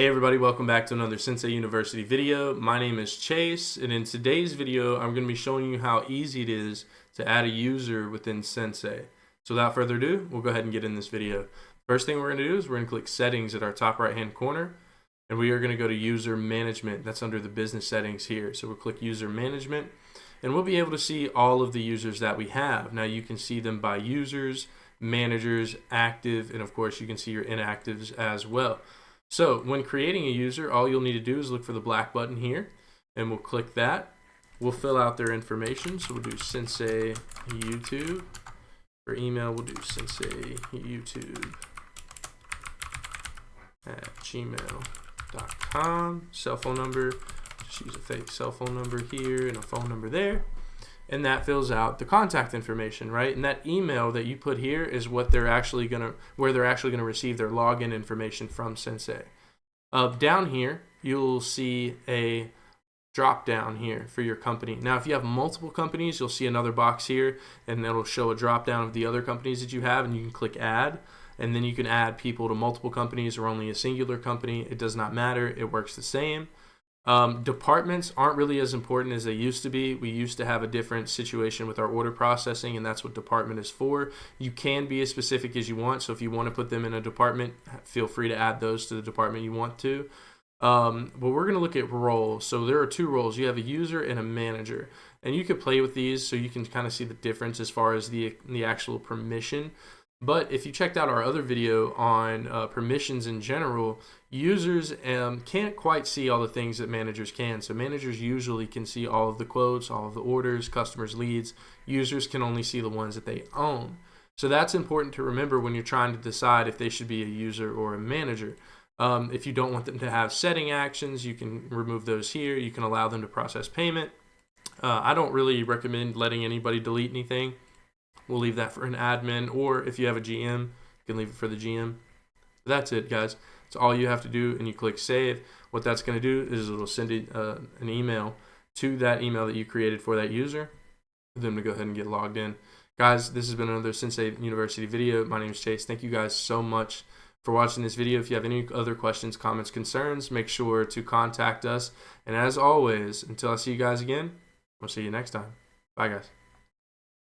Hey everybody, welcome back to another Sensei University video. My name is Chase, and in today's video, I'm going to be showing you how easy it is to add a user within Sensei. So without further ado, we'll go ahead and get in this video. First thing we're going to do is we're going to click Settings at our top right hand corner, and we are going to go to User Management. That's under the business settings here. So we'll click User Management, and we'll be able to see all of the users that we have. Now you can see them by users, managers, active, and of course you can see your inactives as well. So when creating a user, all you'll need to do is look for the black button here, and we'll click that. We'll fill out their information. So we'll do Sensei YouTube. For email, we'll do Sensei YouTube at gmail.com. Cell phone number, just use a fake cell phone number here and a phone number there. And that fills out the contact information, right? And that email that you put here is what they're actually gonna, where they're actually gonna receive their login information from Sensei. Down here, you'll see a drop down here for your company. Now, if you have multiple companies, you'll see another box here, and it'll show a drop down of the other companies that you have, and you can click Add, and then you can add people to multiple companies or only a singular company. It does not matter. It works the same. Departments aren't really as important as they used to be. We used to have a different situation with our order processing, and that's what department is for. You can be as specific as you want, so if you want to put them in a department, feel free to add those to the department you want to. But we're going to look at roles. So there are two roles. You have a user and a manager, and you can play with these so you can kind of see the difference as far as the actual permission. But if you checked out our other video on permissions in general, users can't quite see all the things that managers can. So managers usually can see all of the quotes, all of the orders, customers' leads. Users can only see the ones that they own. So that's important to remember when you're trying to decide if they should be a user or a manager. If you don't want them to have setting actions, you can remove those here. You can allow them to process payment. I don't really recommend letting anybody delete anything. We'll leave that for an admin, or if you have a GM, you can leave it for the GM. That's it, guys. That's all you have to do, and you click Save. What that's going to do is it'll send an email to that email that you created for that user for them to go ahead and get logged in. Guys, this has been another Sensei University video. My name is Chase. Thank you guys so much for watching this video. If you have any other questions, comments, concerns, make sure to contact us. And as always, until I see you guys again, I'll see you next time. Bye, guys.